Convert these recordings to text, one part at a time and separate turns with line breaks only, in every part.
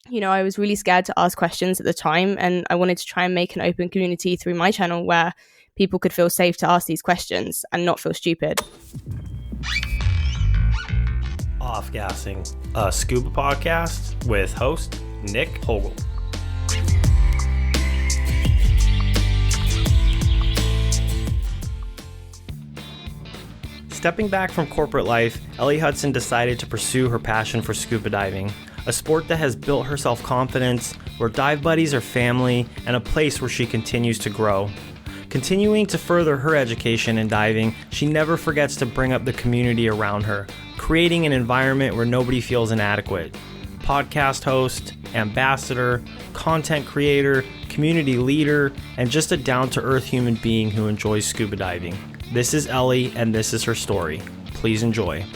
I was really scared to ask questions at the time, and I wanted to try and make an open community through my channel where people could feel safe to ask these questions and not feel stupid.
Off Gassing, a Scuba podcast with host Nick Hogel. Stepping back from corporate life, Ellie Hudson decided to pursue her passion for scuba diving, a sport that has built her self-confidence, where dive buddies are family, and a place where she continues to grow. Continuing to further her education in diving, she never forgets to bring up the community around her, creating an environment where nobody feels inadequate. Podcast host, ambassador, content creator, community leader, and just a down-to-earth human being who enjoys scuba diving. This is Ellie, and this is her story. Please enjoy.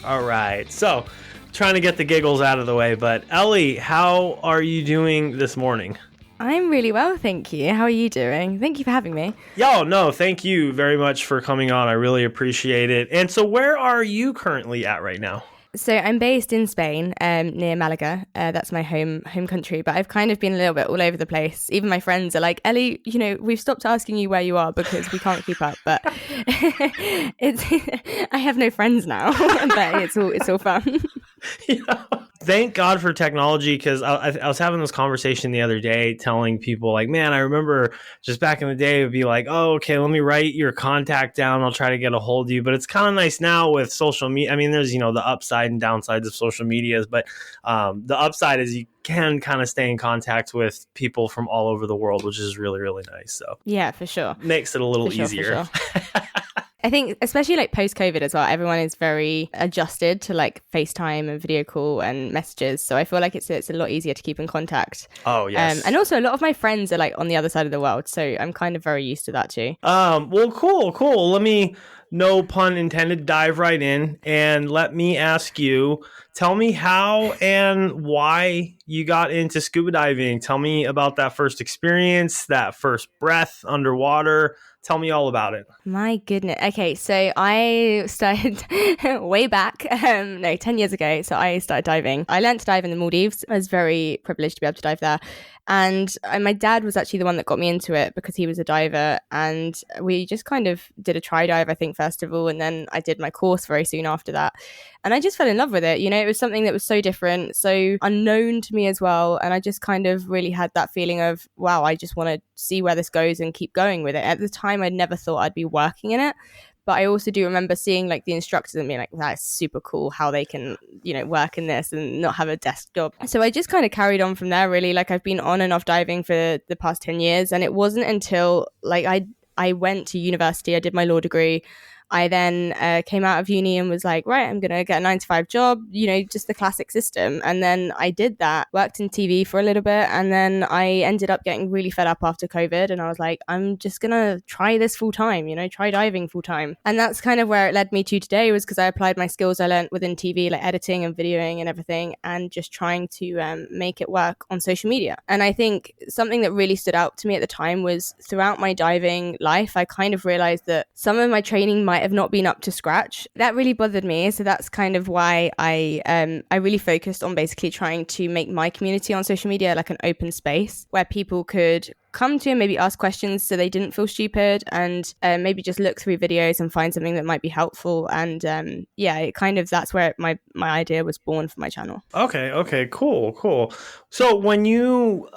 All right, so trying to get the giggles out of the way, but Ellie, how are you doing this morning?
I'm really well, thank you. How are you doing? Thank you for having me.
No, thank you very much for coming on. I really appreciate it. And so where are you currently at right now?
So I'm based in Spain, near Malaga. That's my home country, but I've kind of been a little bit all over the place. Even my friends are like, Ellie, we've stopped asking you where you are because we can't keep up. But I have no friends now, but it's all fun.
Yeah. Thank God for technology, because I was having this conversation the other day telling people like, man, I remember just back in the day it would be like, oh, okay, let me write your contact down. I'll try to get a hold of you. But it's kind of nice now with social media. I mean, there's, the upside and downsides of social medias, but the upside is you can kind of stay in contact with people from all over the world, which is really, really nice. So
yeah, for sure.
Makes it a little easier.
For sure. I think especially like post-COVID as well, everyone is very adjusted to like FaceTime and video call and messages. So I feel like it's a lot easier to keep in contact.
Oh, yes.
And also a lot of my friends are like on the other side of the world. So I'm kind of very used to that too.
Well, cool. Let me, no pun intended, dive right in. And let me ask you, tell me how and why you got into scuba diving. Tell me about that first experience, that first breath underwater. Tell me all about it.
My goodness. Okay, so I started way back, 10 years ago. So I started diving. I learned to dive in the Maldives. I was very privileged to be able to dive there. And my dad was actually the one that got me into it because he was a diver. And we just kind of did a try dive, I think, first of all. And then I did my course very soon after that. And I just fell in love with it. It was something that was so different, so unknown to me as well. And I just kind of really had that feeling of, wow, I just want to see where this goes and keep going with it. At the time, I never thought I'd be working in it. But I also do remember seeing like the instructors and being like, that's super cool how they can, work in this and not have a desk job. So I just kind of carried on from there, really. Like I've been on and off diving for the past 10 years. And it wasn't until like I went to university, I did my law degree. I then came out of uni and was like, right, I'm going to get a 9-to-5 job, just the classic system. And then I did that, worked in TV for a little bit. And then I ended up getting really fed up after COVID. And I was like, I'm just going to try this full time, try diving full time. And that's kind of where it led me to today, was because I applied my skills I learned within TV, like editing and videoing and everything, and just trying to make it work on social media. And I think something that really stood out to me at the time was throughout my diving life, I kind of realized that some of my training might have not been up to scratch. That really bothered me. So that's kind of why I really focused on basically trying to make my community on social media like an open space where people could come to and maybe ask questions so they didn't feel stupid, and maybe just look through videos and find something that might be helpful. And it kind of, that's where my idea was born for my channel.
Okay, cool. So when you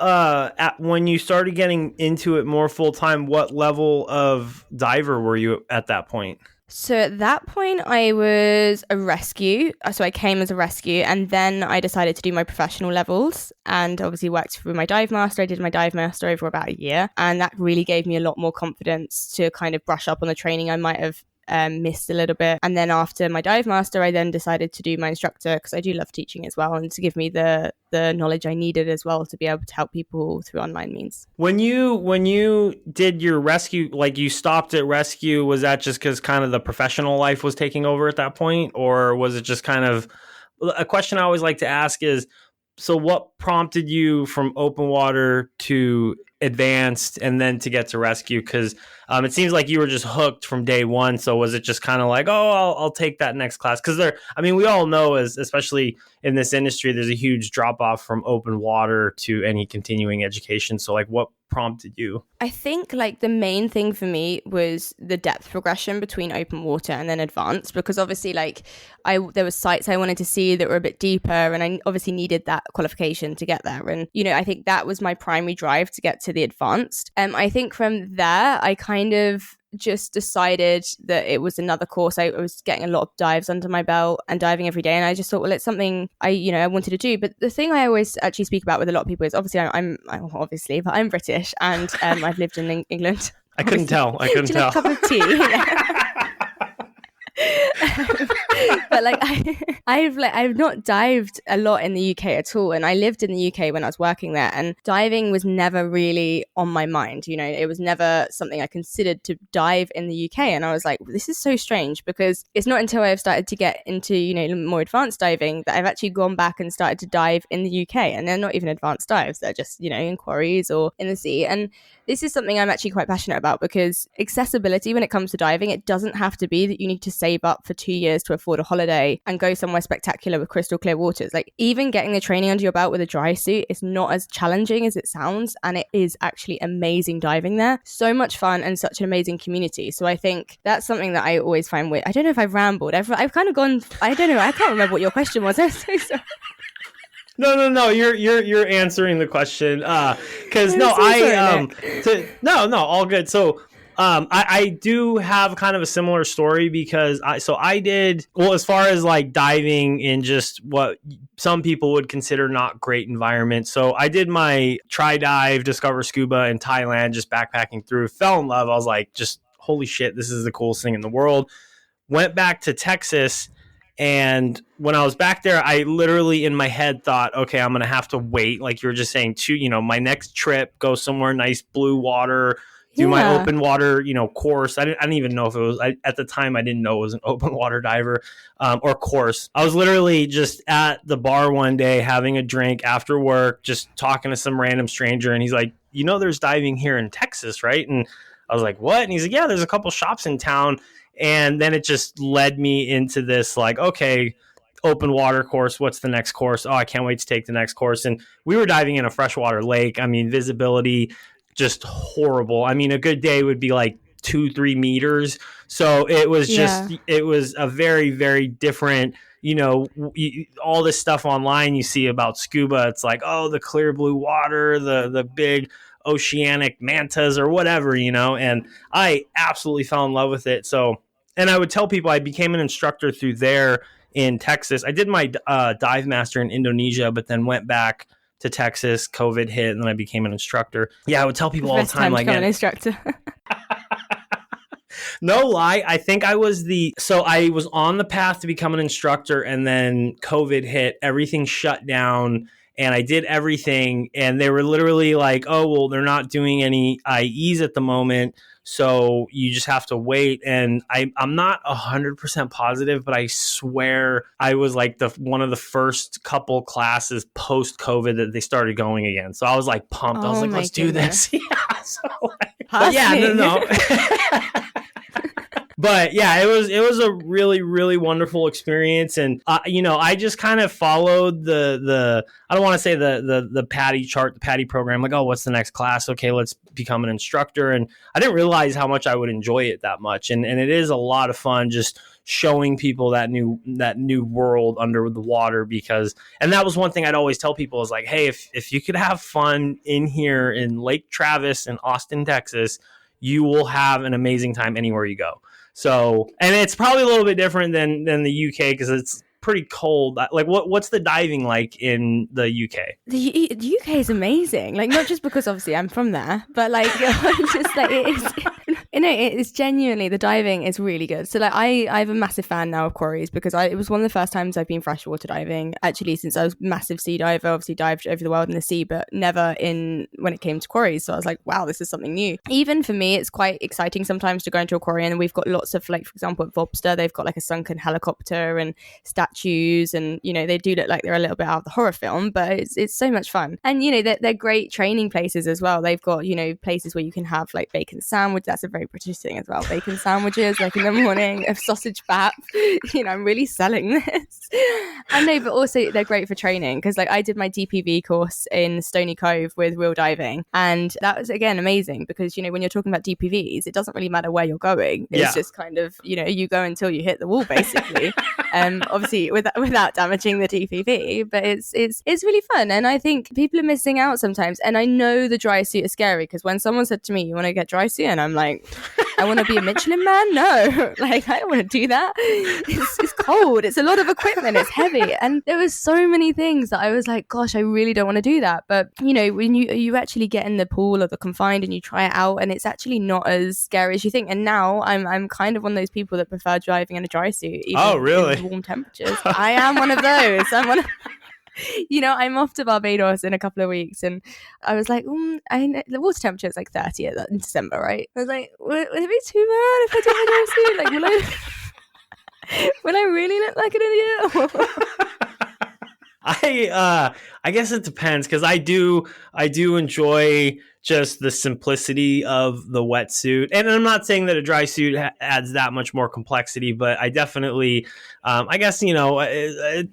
started getting into it more full time, what level of diver were you at that point?
So at that point, I was a rescue. So I came as a rescue, and then I decided to do my professional levels and obviously worked with my dive master. I did my dive master over about a year, and that really gave me a lot more confidence to kind of brush up on the training I might have missed a little bit. And then after my dive master, I then decided to do my instructor, because I do love teaching as well, and to give me the knowledge I needed as well to be able to help people through online means. When
you did your rescue, like you stopped at rescue, was that just because kind of the professional life was taking over at that point, or was it just kind of, a question I always like to ask is, so what prompted you from open water to advanced and then to get to rescue? Because it seems like you were just hooked from day one. So was it just kind of like, oh, I'll take that next class? Because we all know, especially in this industry, there's a huge drop off from open water to any continuing education. So like, what prompted you?
I think like the main thing for me was the depth progression between open water and then advanced, because obviously like there were sites I wanted to see that were a bit deeper, and I obviously needed that qualification to get there. And, you know, I think that was my primary drive to get to the advanced. I think from there, I kind of just decided that it was another course. I was getting a lot of dives under my belt and diving every day, and I just thought, well, it's something I wanted to do. But the thing I always actually speak about with a lot of people is obviously but I'm British, and I've lived in England.
I couldn't tell.
Do you like a cup of tea? But like I've not dived a lot in the UK at all, and I lived in the UK when I was working there, and diving was never really on my mind. You know, it was never something I considered to dive in the UK, and I was like, this is so strange, because it's not until I've started to get into, you know, more advanced diving that I've actually gone back and started to dive in the UK, and they're not even advanced dives, they're just, you know, in quarries or in the sea. And this is something I'm actually quite passionate about, because accessibility when it comes to diving, it doesn't have to be that you need to save up for 2 years to afford a holiday and go somewhere spectacular with crystal clear waters. Like, even getting the training under your belt with a dry suit is not as challenging as it sounds, and it is actually amazing diving there. So much fun and such an amazing community. So I think that's something that I always find weird. I don't know if I've rambled. I've kind of gone, I don't know, I can't remember what your question was. I'm so sorry.
No. You're answering the question. Because all good. So, I do have kind of a similar story, because I did well as far as like diving in just what some people would consider not great environment. So I did my try dive, discover scuba in Thailand, just backpacking through. Fell in love. I was like, just holy shit, this is the coolest thing in the world. Went back to Texas. And when I was back there, I literally in my head thought, okay, I'm going to have to wait. Like you were just saying, my next trip, go somewhere nice, blue water, do my open water, course. I didn't even know if it was, at the time, I didn't know it was an open water diver or course. I was literally just at the bar one day having a drink after work, just talking to some random stranger. And he's like, there's diving here in Texas, right? And I was like, what? And he's like, yeah, there's a couple shops in town. And then it just led me into this, like, okay, open water course. What's the next course? Oh, I can't wait to take the next course. And we were diving in a freshwater lake. I mean, visibility just horrible. I mean, a good day would be like 2-3 meters. So it was it was a very, very different, all this stuff online you see about scuba. It's like, oh, the clear blue water, the big oceanic mantas or whatever, and I absolutely fell in love with it. So, and I would tell people I became an instructor through there in Texas. I did my dive master in Indonesia, but then went back to Texas. COVID hit, and then I became an instructor. Yeah, I would tell people all the time, like,
an instructor.
No lie. I think I was I was on the path to become an instructor, and then COVID hit, everything shut down, and I did everything. And they were literally like, oh, well, they're not doing any IEs at the moment, so you just have to wait. And I'm not 100% positive, but I swear I was like one of the first couple classes post-COVID that they started going again. So I was like pumped. I was like, let's do this. Yeah. So no. But yeah, it was a really, really wonderful experience. And, I just kind of followed the I don't want to say the PADI chart, the PADI program, like, oh, what's the next class? Okay, let's become an instructor. And I didn't realize how much I would enjoy it that much. And it is a lot of fun just showing people that new world under the water, and that was one thing I'd always tell people is like, hey, if you could have fun in here in Lake Travis in Austin, Texas, you will have an amazing time anywhere you go. So, and it's probably a little bit different than the UK because it's pretty cold. Like, what's the diving like in the UK?
The UK is amazing. Like, not just because obviously I'm from there, but like, just like it is. You know, it's genuinely, the diving is really good. So like I'm a massive fan now of quarries because it was one of the first times I've been freshwater diving actually since I was a massive sea diver. Obviously dived over the world in the sea, but never in when it came to quarries. So I was like, wow, this is something new. Even for me, it's quite exciting sometimes to go into a quarry, and we've got lots of, like, for example, at Vobster, they've got like a sunken helicopter and statues, and you know, they do look like they're a little bit out of the horror film, but it's so much fun. And you know, they're great training places as well. They've got, you know, places where you can have like bacon sandwich. That's a very British thing as well. Bacon sandwiches, like in the morning, of sausage bap. You know, I'm really selling this. And no, but also they're great for training because like I did my DPV course in Stony Cove with wheel diving, and that was again amazing because, you know, when you're talking about DPVs, it doesn't really matter where you're going. It's just kind of, you know, you go until you hit the wall basically. Obviously without damaging the DPV, but it's really fun. And I think people are missing out sometimes. And I know the dry suit is scary because when someone said to me, you want to get dry suit? And I'm like, I want to be a Michelin man? No, like I don't want to do that. It's cold. It's a lot of equipment. It's heavy. And there was so many things that I was like, gosh, I really don't want to do that. But you know, when you actually get in the pool or the confined and you try it out, and it's actually not as scary as you think. And now I'm kind of one of those people that prefer driving in a dry suit. Even in warm temperatures. I am one of those. You know, I'm off to Barbados in a couple of weeks, and I was like, the water temperature is like 30 in December, right? I was like, would it be too bad if I did my dry suit? Like, will I really look like an
idiot? I guess it depends because I do enjoy just the simplicity of the wetsuit, and I'm not saying that a dry suit adds that much more complexity, but I definitely, I guess, you know,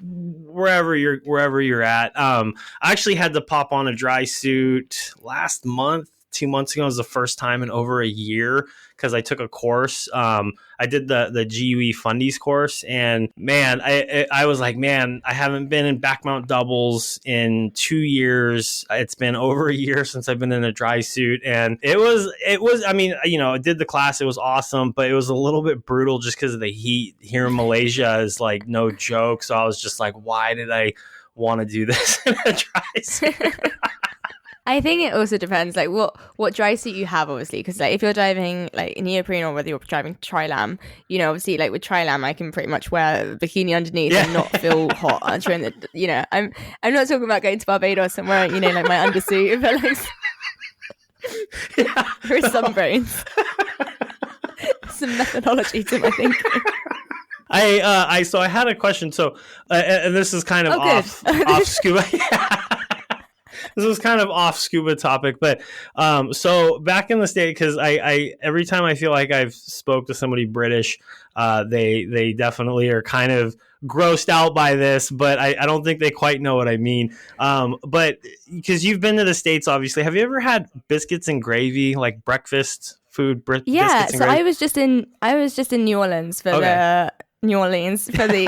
wherever you're at. I actually had to pop on a dry suit last month. 2 months ago was the first time in over a year because I took a course. I did the GUE Fundies course, and man, I was like, man, I haven't been in back mount doubles in 2 years. It's been over a year since I've been in a dry suit, and it was. I mean, you know, I did the class. It was awesome, but it was a little bit brutal just because of the heat here in Malaysia is like no joke. So I was just like, why did I want to do this in a dry suit?
I think it also depends, like what dry suit you have, obviously, because like if you're diving like in neoprene or whether you're driving tri-lam, you know, obviously like with tri-lam, I can pretty much wear a bikini underneath and not feel hot during the, you know, I'm not talking about going to Barbados and wearing, you know, like my undersuit, but like there is some brains, some methodology to my thinking.
So I had a question. So, and this is kind of off scuba. This was kind of off scuba topic, but so back in the States, because I every time I feel like I've spoke to somebody British, they definitely are kind of grossed out by this, but I don't think they quite know what I mean. But because you've been to the States, obviously, have you ever had biscuits and gravy, like breakfast food?
Yeah, so I was just in New Orleans for the. New Orleans for the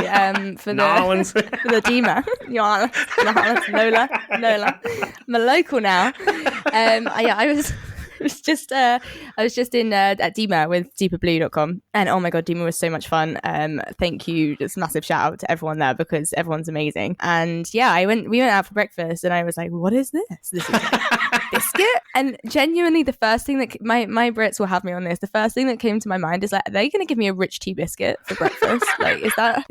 for the DEMA. Lola. I'm a local now. I was just in at DEMA with deeperblue.com, and oh my god, DEMA was so much fun. Thank you, just massive shout out to everyone there because everyone's amazing. And yeah, we went out for breakfast, and I was like, what is this? This is biscuit. And genuinely, the first thing that my Brits will have me on this. The first thing that came to my mind is like, are they going to give me a rich tea biscuit for breakfast? Like, is that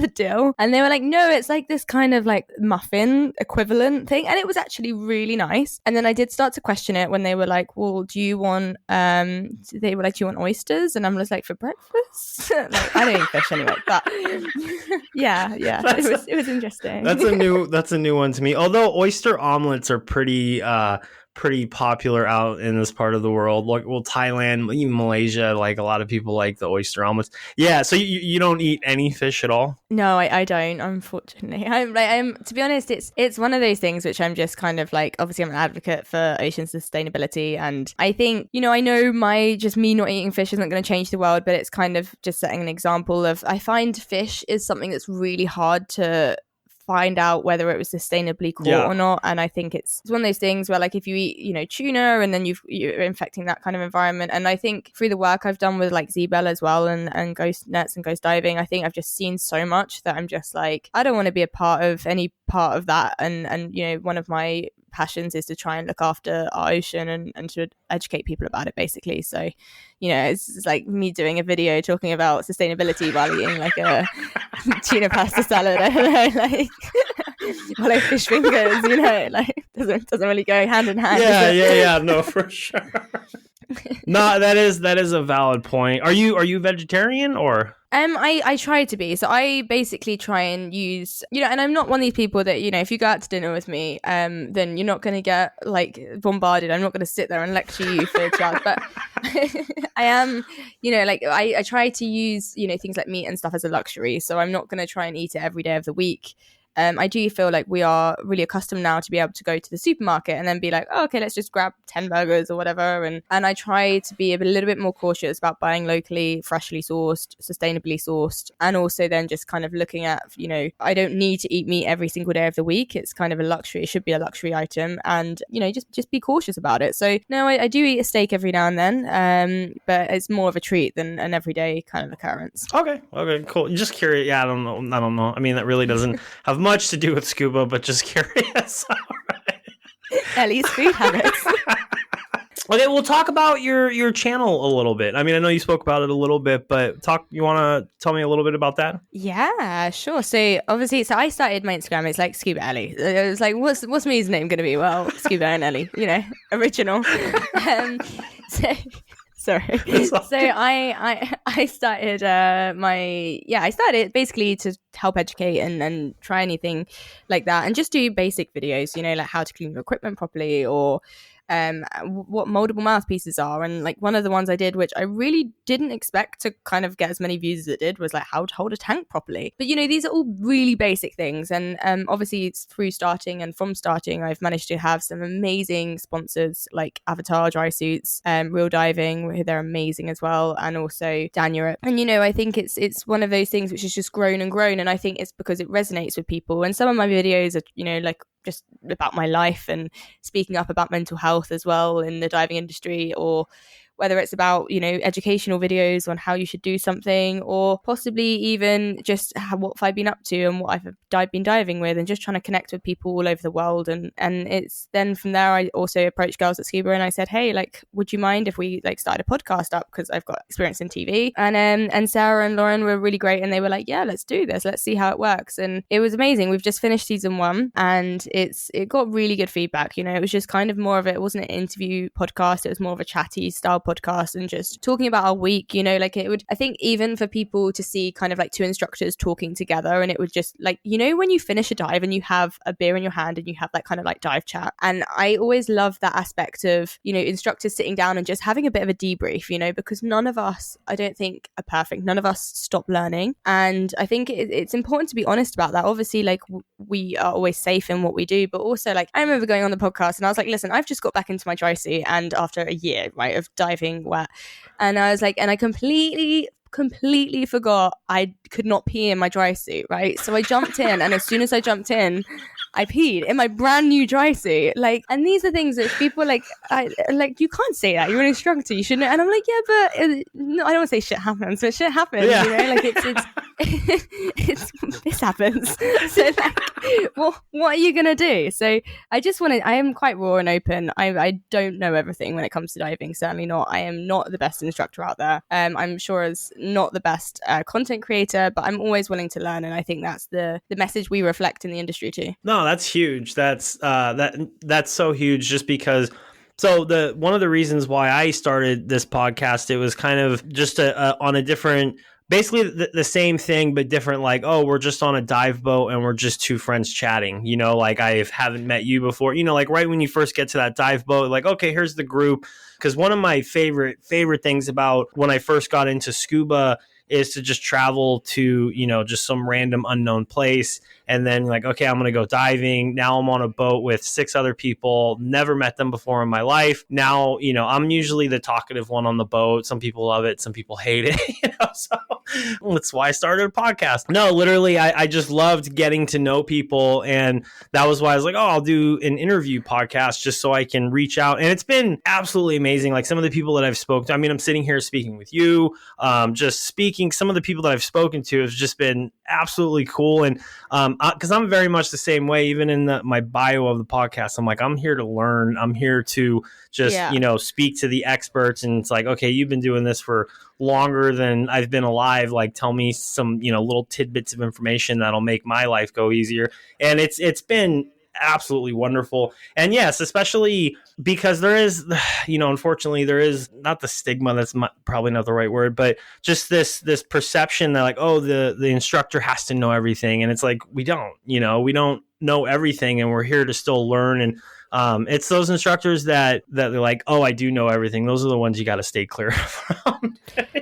the deal? And they were like, no, it's like this kind of like muffin equivalent thing, and it was actually really nice. And then I did start to question it when they were like, well, do you want oysters? And I'm just like, for breakfast? Like, I don't eat fish anyway, but yeah, it was interesting.
That's a new one to me. Although oyster omelets are pretty popular out in this part of the world. Like, well, Thailand, even Malaysia, like a lot of people like the oyster omelets. Yeah, so you don't eat any fish at all?
No, I don't, unfortunately. I'm to be honest, it's one of those things which I'm just kind of like, obviously I'm an advocate for ocean sustainability, and I think, you know, I know me not eating fish isn't going to change the world, but it's kind of just setting an example of, I find fish is something that's really hard to find out whether it was sustainably caught or not. And I think it's one of those things where, like, if you eat, you know, tuna, and then you're infecting that kind of environment. And I think through the work I've done with like Zebel as well, and ghost nets and ghost diving, I think I've just seen so much that I'm just like, I don't want to be a part of any part of that. And you know, one of my passions is to try and look after our ocean and to educate people about it, basically. So, it's like me doing a video talking about sustainability while eating like a tuna pasta salad. I don't know, like like fish fingers, like doesn't really go hand in hand.
Yeah, no, for sure. No, that is a valid point. Are you vegetarian or?
I try to be. So I basically try and use, and I'm not one of these people that, if you go out to dinner with me, then you're not going to get like bombarded. I'm not going to sit there and lecture you for 2 hours, but I am, like I try to use, things like meat and stuff as a luxury. So I'm not going to try and eat it every day of the week. I do feel like we are really accustomed now to be able to go to the supermarket and then be like, oh, okay, let's just grab 10 burgers or whatever. And I try to be a little bit more cautious about buying locally, freshly sourced, sustainably sourced. And also then just kind of looking at, I don't need to eat meat every single day of the week. It's kind of a luxury. It should be a luxury item. And, just be cautious about it. So no, I do eat a steak every now and then, but it's more of a treat than an everyday kind of occurrence.
Okay, cool. Just curious. Yeah, I don't know. I mean, that really doesn't have much to do with scuba, but just curious.
Ellie's food habits.
Okay, we'll talk about your channel a little bit. I mean, I know you spoke about it a little bit, but you want to tell me a little bit about that?
Yeah, sure. So obviously, I started my Instagram. It's like Scuba Ellie. It was like, what's my username going to be? Well, Scuba and Ellie, original. Sorry. So I started I started basically to help educate and try anything like that, and just do basic videos, like how to clean your equipment properly, or what moldable mouthpieces are. And like one of the ones I did, which I really didn't expect to kind of get as many views as it did, was like how to hold a tank properly. But these are all really basic things, and obviously it's from starting I've managed to have some amazing sponsors like Avatar Dry Suits, Real Diving, they're amazing as well, and also Dan Europe. And I think it's one of those things which has just grown and grown, and I think it's because it resonates with people. And some of my videos are like just about my life and speaking up about mental health as well in the diving industry, or whether it's about, educational videos on how you should do something, or possibly even just what I've been up to and what I've been diving with, and just trying to connect with people all over the world. And it's then from there, I also approached girls at Scuba and I said, hey, like, would you mind if we like started a podcast up? Because I've got experience in TV. And Sarah and Lauren were really great, and they were like, yeah, let's do this. Let's see how it works. And it was amazing. We've just finished season 1, and it got really good feedback. It was just kind of more of it wasn't an interview podcast. It was more of a chatty style podcast, and just talking about our week, like it would, I think, even for people to see kind of like 2 instructors talking together, and it would just like, when you finish a dive and you have a beer in your hand and you have that kind of like dive chat. And I always love that aspect of, instructors sitting down and just having a bit of a debrief, because none of us, I don't think, are perfect. None of us stop learning. And I think it's important to be honest about that. Obviously, like we are always safe in what we do, but also like I remember going on the podcast and I was like, listen, I've just got back into my dry suit, and after a year, right, of diving wet, and I was like, and I completely forgot I could not pee in my dry suit, right? So I jumped in, and as soon as I jumped in, I peed in my brand new dry suit. Like, and these are things that people like, you can't say that. You're an instructor. You shouldn't. And I'm like, yeah, but no, I don't want to say shit happens, but shit happens.
Yeah.
Like it's this happens. So like, well, what are you gonna do? So I am quite raw and open. I don't know everything when it comes to diving. Certainly not. I am not the best instructor out there. I'm sure as not the best content creator, but I'm always willing to learn, and I think that's the message we reflect in the industry too.
No, that's huge. That's so huge, just because. So one of the reasons why I started this podcast, it was kind of just on a different, basically the same thing, but different. Like, oh, we're just on a dive boat and we're just 2 friends chatting, like I haven't met you before, like right when you first get to that dive boat, like, okay, here's the group. Because one of my favorite things about when I first got into scuba is to just travel to, just some random unknown place. And then like, okay, I'm going to go diving. Now I'm on a boat with 6 other people, never met them before in my life. Now, I'm usually the talkative one on the boat. Some people love it. Some people hate it. So that's why I started a podcast. No, literally, I just loved getting to know people. And that was why I was like, oh, I'll do an interview podcast just so I can reach out. And it's been absolutely amazing. Like some of the people that I've spoken to, I mean, I'm sitting here speaking with you, just speaking speaking, some of the people that I've spoken to have just been absolutely cool. And because I'm very much the same way, even in my bio of the podcast, I'm like, I'm here to learn. I'm here to just, speak to the experts. And it's like, okay, you've been doing this for longer than I've been alive. Like, tell me some, little tidbits of information that'll make my life go easier. And it's been absolutely wonderful. And yes, especially because there is, unfortunately, there is not the stigma, that's probably not the right word, but just this perception that like, oh, the instructor has to know everything. And it's like, we don't know everything, and we're here to still learn. And it's those instructors that they're like, oh, I do know everything. Those are the ones you got to stay clear from.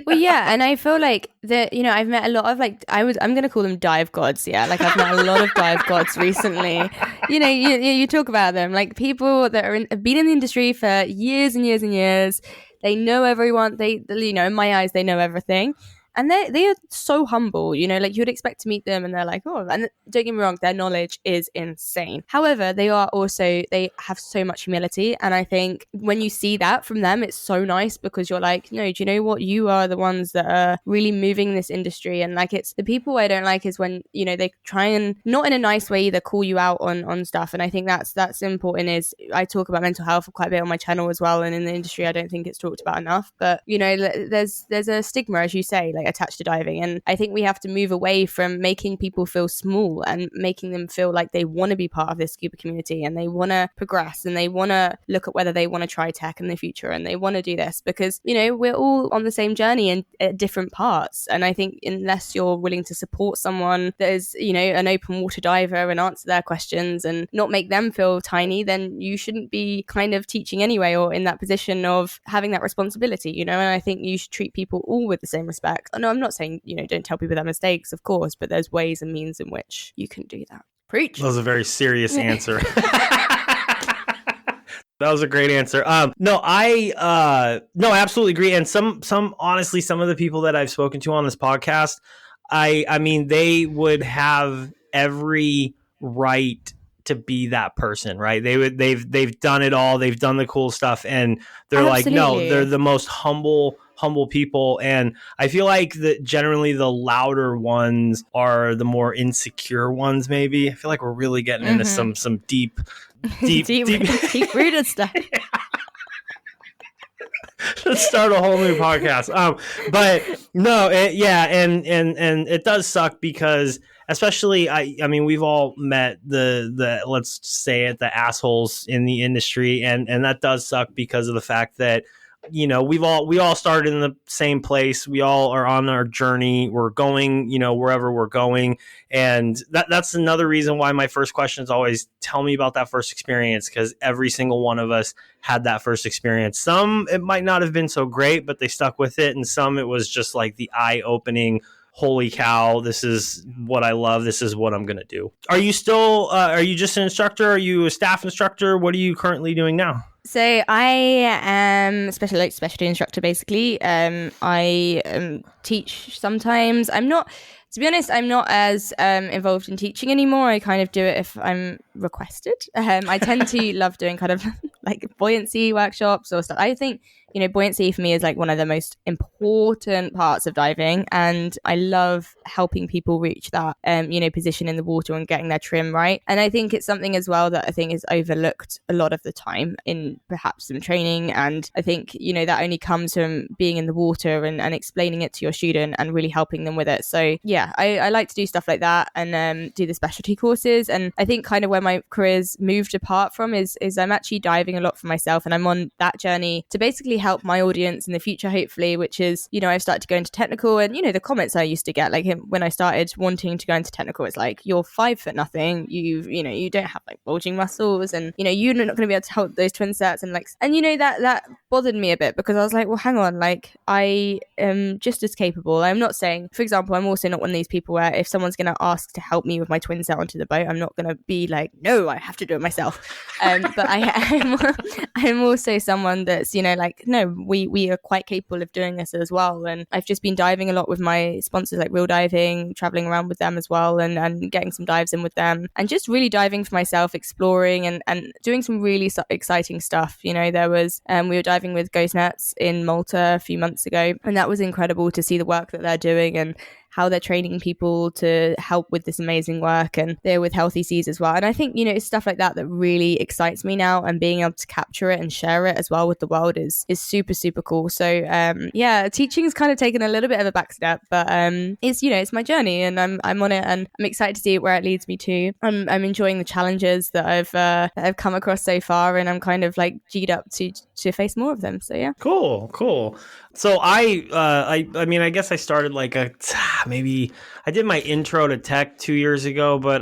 Well, yeah, and I feel like that. I've met a lot of I'm going to call them dive gods. Yeah, like I've met a lot of dive gods recently. You talk about them, like people that have been in the industry for years and years and years. They know everyone. They in my eyes, they know everything. And they are so humble, like you would expect to meet them and they're like, oh, and don't get me wrong, their knowledge is insane. However, they have so much humility. And I think when you see that from them, it's so nice because you're like, no, do you know what? You are the ones that are really moving this industry. And like, it's the people I don't like is when, they try and not in a nice way either call you out on stuff. And I think that's important. Is I talk about mental health quite a bit on my channel as well. And in the industry, I don't think it's talked about enough. But, there's a stigma, as you say, like attached to diving, and I think we have to move away from making people feel small and making them feel like they want to be part of this scuba community and they want to progress and they want to look at whether they want to try tech in the future and they want to do this because we're all on the same journey and at different parts. And I think unless you're willing to support someone that is an open water diver and answer their questions and not make them feel tiny, then you shouldn't be kind of teaching anyway or in that position of having that responsibility, and I think you should treat people all with the same respect. No, I'm not saying, don't tell people their mistakes, of course, but there's ways and means in which you can do that. Preach.
That was a very serious answer. That was a great answer. I absolutely agree. And honestly, some of the people that I've spoken to on this podcast, I mean, they would have every right to be that person, right? They've done it all. They've done the cool stuff, and they're Absolutely. Like, no, they're the most humble people. And I feel like that generally the louder ones are the more insecure ones. Maybe I feel like we're really getting into some deep
rooted stuff.
Let's start a whole new podcast. But no, and it does suck because especially I mean we've all met the let's say it, the assholes in the industry, and that does suck because of the fact that we all started in the same place. We all are on our journey. We're going, wherever we're going. And that's another reason why my first question is always tell me about that first experience, because every single one of us had that first experience. Some, it might not have been so great, but they stuck with it. And some, it was just like the eye-opening, holy cow, this is what I love. This is what I'm going to do. Are you still, are you just an instructor? Are you a staff instructor? What are you currently doing now?
So I am specialty instructor, basically. I teach sometimes. To be honest, I'm not as involved in teaching anymore. I kind of do it if I'm requested. I tend to love doing kind of like buoyancy workshops or stuff. I think, buoyancy for me is like one of the most important parts of diving. And I love helping people reach that, position in the water and getting their trim right. And I think it's something as well that I think is overlooked a lot of the time in perhaps some training. And I think, that only comes from being in the water and explaining it to your student and really helping them with it. So yeah, I like to do stuff like that and do the specialty courses. And I think kind of where my career's moved apart from is I'm actually diving a lot for myself, and I'm on that journey to basically help my audience in the future, hopefully, which is, I've started to go into technical, and the comments I used to get, like when I started wanting to go into technical, it's like, you're 5 foot nothing, you don't have like bulging muscles, and you're not going to be able to hold those twin sets, and that bothered me a bit, because I was like, well, hang on, like I am just as capable. I'm not saying, for example, I'm also not one of these people where if someone's going to ask to help me with my twin set onto the boat, I'm not going to be like, no, I have to do it myself. But I'm also someone that's, like no, we are quite capable of doing this as well. And I've just been diving a lot with my sponsors like Real Diving, traveling around with them as well, and getting some dives in with them, and just really diving for myself, exploring and doing some really exciting stuff. There was we were diving with Ghost Nets in Malta a few months ago, and that was incredible to see the work that they're doing and how they're training people to help with this amazing work, and they're with Healthy Seas as well. And I think, it's stuff like that that really excites me now, and being able to capture it and share it as well with the world is super, super cool. So teaching's kind of taken a little bit of a back step, but it's my journey, and I'm on it, and I'm excited to see where it leads me to. I'm enjoying the challenges that I've come across so far, and I'm kind of like G'd up to face more of them. So yeah.
Cool. So I mean, I guess I started like maybe I did my intro to tech 2 years ago, but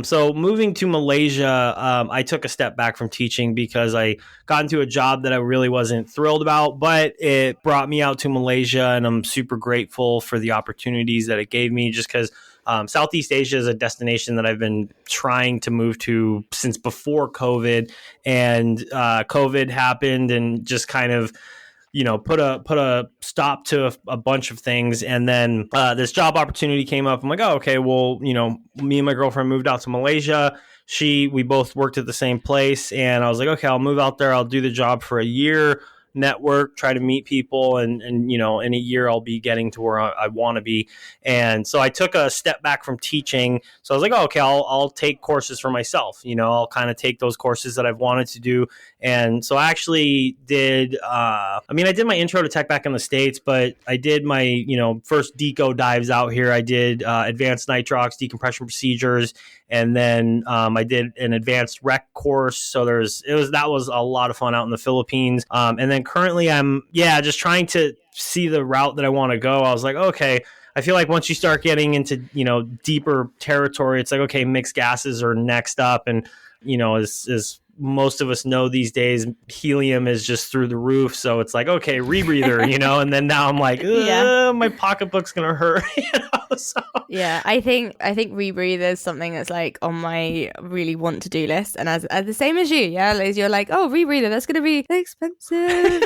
so moving to Malaysia, I took a step back from teaching because I got into a job that I really wasn't thrilled about, but it brought me out to Malaysia, and I'm super grateful for the opportunities that it gave me, just because Southeast Asia is a destination that I've been trying to move to since before COVID, and COVID happened and just kind of put a stop to a bunch of things. And then this job opportunity came up. I'm like, oh, okay, well, me and my girlfriend moved out to Malaysia. We both worked at the same place, and I was like, okay, I'll move out there. I'll do the job for a year, network, try to meet people, and in a year I'll be getting to where I want to be. And so I took a step back from teaching. So I was like, oh, okay, I'll take courses for myself. I'll kind of take those courses that I've wanted to do. And so I actually did, I did my intro to tech back in the States, but I did my, first deco dives out here. I did advanced nitrox decompression procedures. And then I did an advanced rec course. So that was a lot of fun out in the Philippines. And then currently I'm just trying to see the route that I want to go. I was like, okay, I feel like once you start getting into, deeper territory, it's like, okay, mixed gases are next up. And, as most of us know these days, helium is just through the roof. So it's like, okay, rebreather, and then now I'm like, my pocketbook's going to hurt. So.
Yeah, I think rebreather is something that's like on my really want to do list, and as the same as you, Liz, you're like, oh, rebreather, that's gonna be expensive.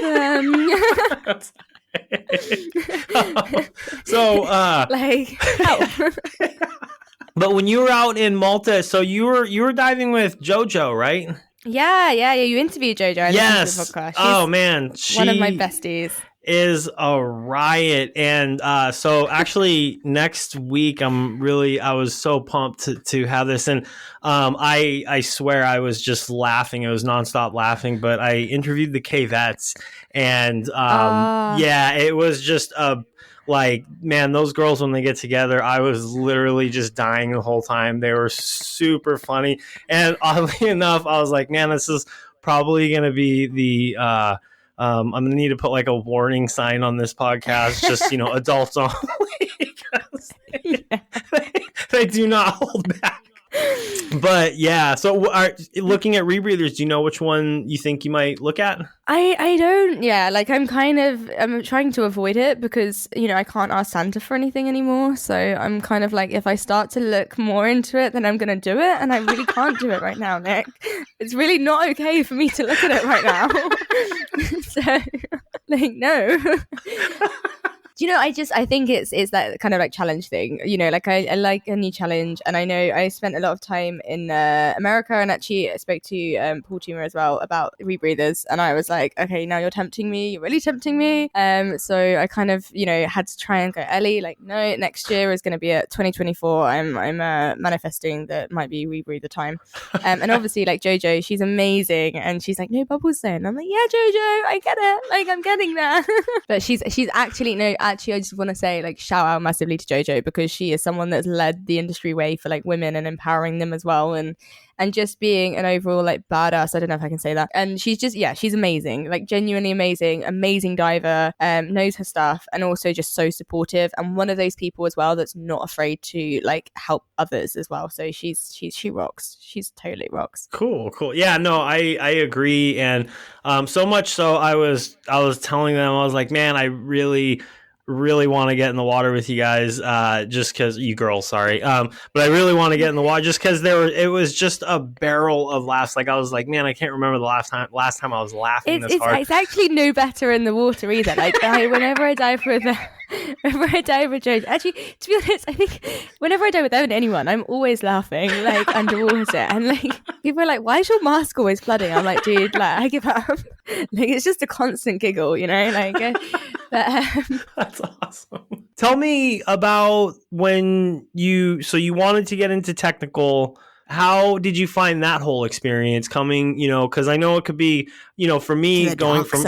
So
like help.
But when you were out in Malta, so you were diving with JoJo, right?
Yeah. You interviewed JoJo. I listened to the podcast.
Oh man,
one of my besties.
Is a riot. And so actually next week I was so pumped to have this, and I swear I was just laughing. It was nonstop laughing, but I interviewed the K-Vets, and it was just like, man, those girls, when they get together, I was literally just dying the whole time. They were super funny, and oddly enough, I was like, man, this is probably going to be the I'm going to need to put like a warning sign on this podcast, just, adults only, because they do not hold back. But yeah, so looking at rebreathers, do you know which one you think you might look at?
I don't. Yeah, like I'm trying to avoid it because, I can't ask Santa for anything anymore. So I'm kind of like, if I start to look more into it, then I'm going to do it. And I really can't do it right now, Nick. It's really not okay for me to look at it right now. So, like, no. I think it's that kind of like challenge thing, like I like a new challenge. And I know I spent a lot of time in America, and actually I spoke to Paul Toomer as well about rebreathers, and I was like, okay, now you're tempting me, you're really tempting me. So I kind of, had to try and go, Ellie, like, no, next year is going to be at 2024. I'm manifesting that might be rebreather time. And obviously, like, JoJo, she's amazing, and she's like, no bubbles then. I'm like, yeah, JoJo, I get it, like, I'm getting there. But she's actually I just want to say, like, shout out massively to JoJo, because she is someone that's led the industry way for like women and empowering them as well, and just being an overall like badass. I don't know if I can say that. And she's just, she's amazing, like genuinely amazing diver, knows her stuff, and also just so supportive, and one of those people as well that's not afraid to like help others as well. So she rocks. She's totally rocks.
Cool. Yeah, no, I agree. And so much so I was telling them, I was like, man, I really really want to get in the water with you guys, just because you girls, sorry. But I really want to get in the water just because it was just a barrel of laughs. Like I was like, man, I can't remember the last time I was laughing this hard.
It's actually no better in the water either. Like whenever I dive with Joe, actually, to be honest, I think whenever I dive with Evan, anyone, I'm always laughing like underwater, and like people are like, "Why is your mask always flooding?" I'm like, "Dude, like I give up." Like it's just a constant giggle, you know. Like,
that's awesome. Tell me about when you wanted to get into technical. How did you find that whole experience coming? Because I know it could be, for me going from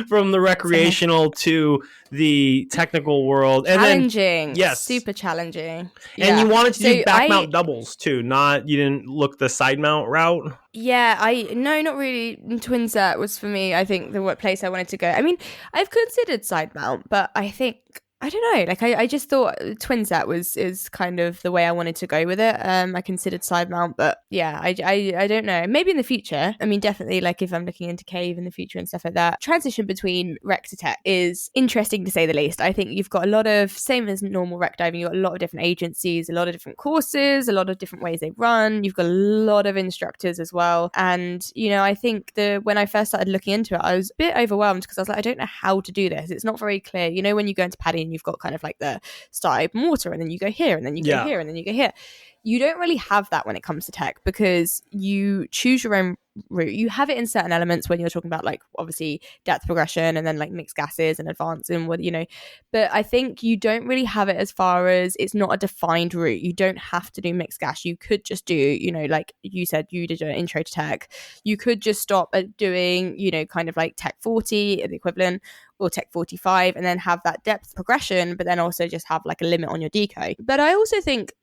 from the recreational to the technical world. And
challenging.
Then, yes.
Super challenging.
And you wanted to do back mount doubles too, you didn't look the side mount route?
Yeah, no, not really. Twin set was for me, I think, the place I wanted to go. I mean, I've considered side mount, but I think, I don't know, like I just thought twin set is kind of the way I wanted to go with it. I considered side mount, but yeah, I don't know. Maybe in the future. I mean, definitely, like if I'm looking into cave in the future and stuff like that. Transition between rec to tech is interesting to say the least. I think you've got a lot of, same as normal rec diving, you've got a lot of different agencies, a lot of different courses, a lot of different ways they run. You've got a lot of instructors as well. And, I think when I first started looking into it, I was a bit overwhelmed because I was like, I don't know how to do this. It's not very clear. When you go into PADI and you've got kind of like the start open water and then you go here and then you go here and then you go here. You don't really have that when it comes to tech because you choose your own route. You have it in certain elements when you're talking about like obviously depth progression and then like mixed gases and advanced and what, but I think you don't really have it as far as it's not a defined route. You don't have to do mixed gas. You could just do, like you said, you did an intro to tech. You could just stop at doing, kind of like tech 40, the equivalent, or tech 45, and then have that depth progression, but then also just have like a limit on your deco. But I also think,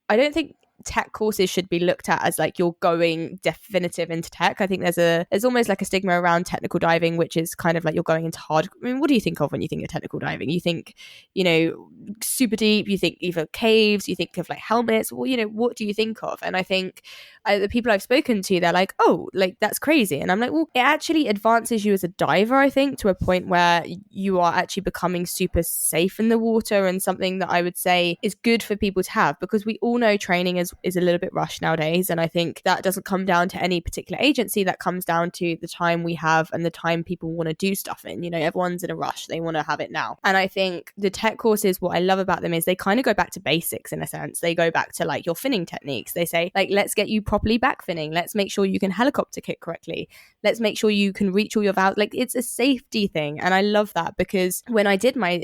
I don't think tech courses should be looked at as like you're going definitive into tech. I think there's almost like a stigma around technical diving, which is kind of like you're going into hard. I mean, what do you think of when you think of technical diving? You think, super deep, you think either caves, you think of like helmets, well, what do you think of? And I think the people I've spoken to, they're like, oh, like that's crazy. And I'm like, well, it actually advances you as a diver, I think, to a point where you are actually becoming super safe in the water, and something that I would say is good for people to have, because we all know training is a little bit rushed nowadays. And I think that doesn't come down to any particular agency. That comes down to the time we have and the time people want to do stuff in. Everyone's in a rush. They want to have it now. And I think the tech courses, what I love about them is they kind of go back to basics in a sense. They go back to like your finning techniques. They say like, let's get you properly back finning. Let's make sure you can helicopter kick correctly. Let's make sure you can reach all your valves. Like it's a safety thing. And I love that, because when I did my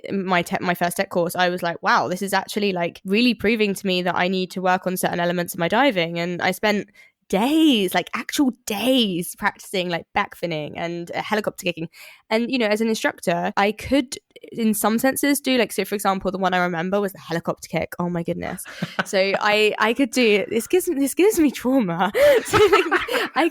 first tech course, I was like, wow, this is actually like really proving to me that I need to work on certain elements of my diving. And I spent days, like actual days, practicing like back finning and helicopter kicking. And as an instructor, I could in some senses do like, so for example, the one I remember was the helicopter kick. Oh my goodness. So I could do this gives me trauma. So like, I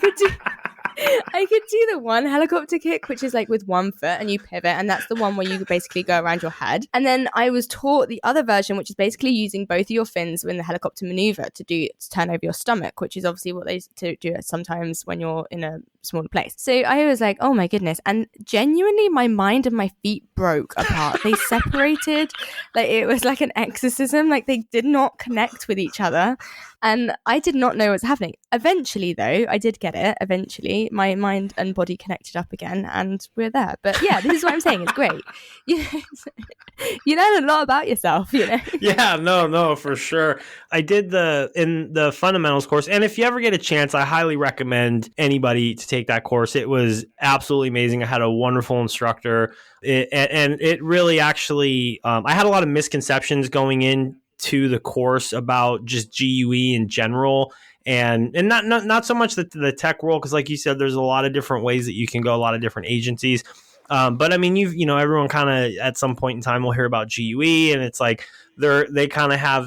could do the one helicopter kick, which is like with one foot and you pivot, and that's the one where you basically go around your head. And then I was taught the other version, which is basically using both of your fins in the helicopter maneuver to turn over your stomach, which is obviously what they do sometimes when you're in a smaller place. So I was like, oh my goodness. And genuinely my mind and my feet broke apart. They separated. Like it was like an exorcism. Like they did not connect with each other. And I did not know what was happening. Eventually, though, I did get it. Eventually, my mind and body connected up again, and we're there. But yeah, this is what I'm saying. It's great. You learn a lot about yourself,
Yeah, no, for sure. I did in the fundamentals course, and if you ever get a chance, I highly recommend anybody to take that course. It was absolutely amazing. I had a wonderful instructor, and it really actually, I had a lot of misconceptions going in to the course about just GUE in general, and not so much the tech world, because like you said, there's a lot of different ways that you can go, a lot of different agencies. But I mean, everyone kind of at some point in time will hear about GUE, and it's like they kind of have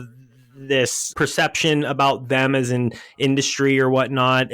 this perception about them as an industry or whatnot,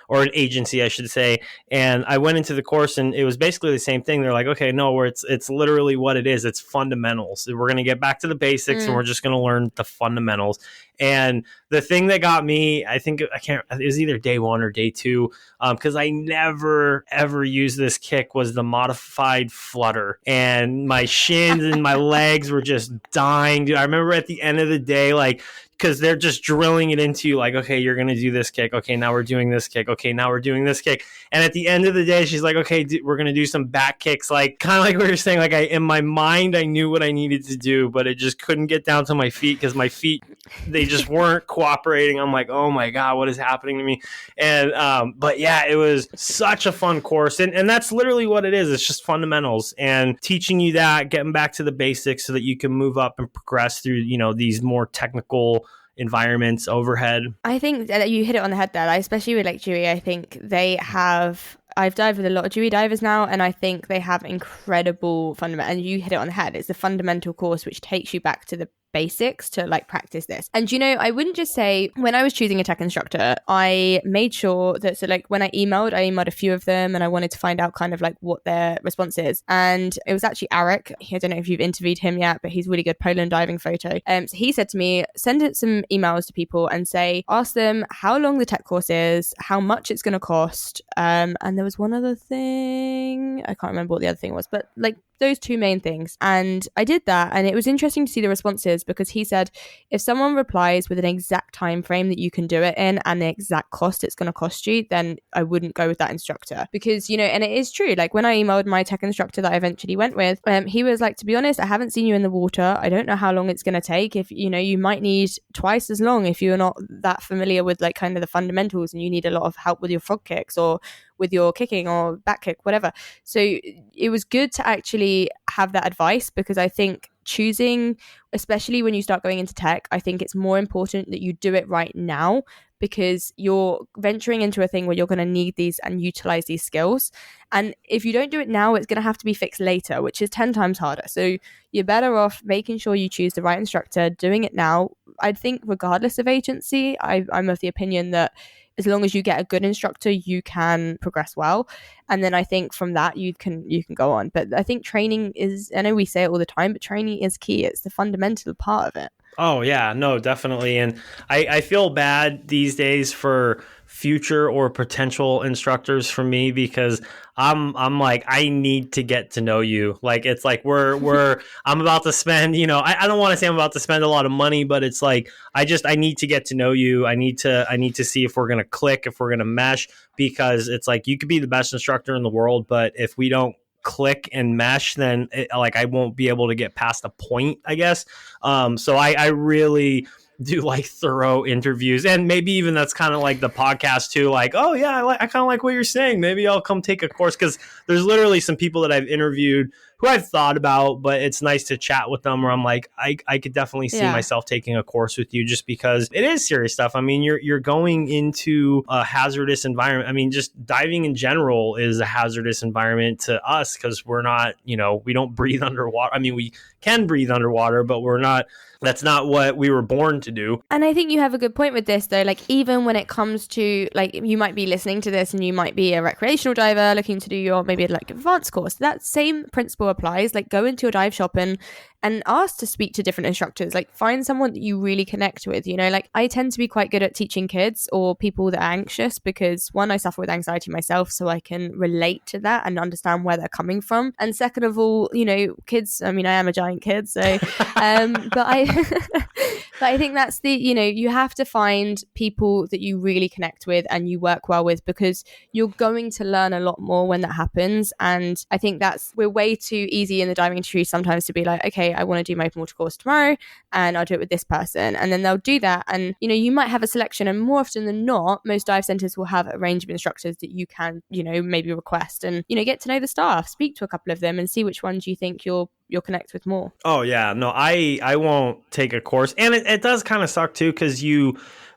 or an agency, I should say. And I went into the course, and it was basically the same thing. They're like, okay, no, where it's literally what it is. It's fundamentals. We're going to get back to the basics, and we're just going to learn the fundamentals. And the thing that got me, it was either day one or day two, because I never ever used this kick, was the modified flutter, and my shins and my legs were just dying, dude. I remember at the end of the day, like, because they're just drilling it into you, like, okay, you're going to do this kick. Okay, now we're doing this kick. Okay, now we're doing this kick. And at the end of the day, she's like, okay, we're going to do some back kicks. Like, kind of like what you're saying, like, in my mind, I knew what I needed to do, but it just couldn't get down to my feet because my feet, they just weren't cooperating. I'm like, oh my God, what is happening to me? And, but yeah, it was such a fun course. And that's literally what it is. It's just fundamentals and teaching you that, getting back to the basics so that you can move up and progress through, these more technical environments overhead.
I think that you hit it on the head there, especially with like Dewey. I think I've dived with a lot of Dewey divers now, and I think they have incredible fundamental, and you hit it on the head. It's the fundamental course which takes you back to the basics to like practice this. And I wouldn't just say, when I was choosing a tech instructor, I made sure that, so like when I emailed a few of them, and I wanted to find out kind of like what their response is. And it was actually Arik. I don't know if you've interviewed him yet, but he's really good Poland diving photo. So he said to me, send it some emails to people and ask them how long the tech course is, how much it's going to cost. And there was one other thing, I can't remember what the other thing was, but like those two main things. And I did that, and it was interesting to see the responses, because he said if someone replies with an exact time frame that you can do it in and the exact cost it's going to cost you, then I wouldn't go with that instructor. Because and it is true, like when I emailed my tech instructor that I eventually went with, he was like, to be honest, I haven't seen you in the water, I don't know how long it's going to take. If you might need twice as long if you're not that familiar with like kind of the fundamentals, and you need a lot of help with your frog kicks or with your kicking or back kick, whatever. So it was good to actually have that advice, because I think choosing, especially when you start going into tech, I think it's more important that you do it right now, because you're venturing into a thing where you're going to need these and utilize these skills. And if you don't do it now, it's going to have to be fixed later, which is 10 times harder. So you're better off making sure you choose the right instructor, doing it now. I think regardless of agency, I'm of the opinion that as long as you get a good instructor, you can progress well. And then I think from that, you can go on. But I think training is, I know we say it all the time, but training is key. It's the fundamental part of it.
Oh, yeah, no, definitely. And I feel bad these days for future or potential instructors for me, because I'm like, I need to get to know you. Like, it's like I'm about to spend, I don't want to say I'm about to spend a lot of money, but it's like, I need to get to know you. I need to see if we're going to click, if we're going to mesh, because it's like, you could be the best instructor in the world, but if we don't click and mesh, then I won't be able to get past a point, I guess. So I really do like thorough interviews, and maybe even that's kind of like the podcast too. Like, oh yeah, I kind of like what you're saying. Maybe I'll come take a course, because there's literally some people that I've interviewed who I've thought about, but it's nice to chat with them where I'm like, I could definitely see myself taking a course with you, just because it is serious stuff. I mean, you're going into a hazardous environment. I mean, just diving in general is a hazardous environment to us, because we're not, we don't breathe underwater. I mean, we can breathe underwater, but that's not what we were born to do.
And I think you have a good point with this, though. Like, even when it comes to, like, you might be listening to this and you might be a recreational diver looking to do your maybe like advanced course. That same principle applies. Like, go into your dive shop and ask to speak to different instructors. Like, find someone that you really connect with. Like, I tend to be quite good at teaching kids or people that are anxious, because one, I suffer with anxiety myself, so I can relate to that and understand where they're coming from. And second of all, kids, I mean, I am a giant kid, so but I think that's you have to find people that you really connect with and you work well with, because you're going to learn a lot more when that happens. And I think we're way too easy in the diving industry sometimes to be like, okay, I want to do my open water course tomorrow and I'll do it with this person. And then they'll do that. And, you might have a selection, and more often than not, most dive centers will have a range of instructors that you can, maybe request and, get to know the staff, speak to a couple of them and see which ones you think you'll connect with more.
Oh yeah, no, I won't take a course. And it does kind of suck too, because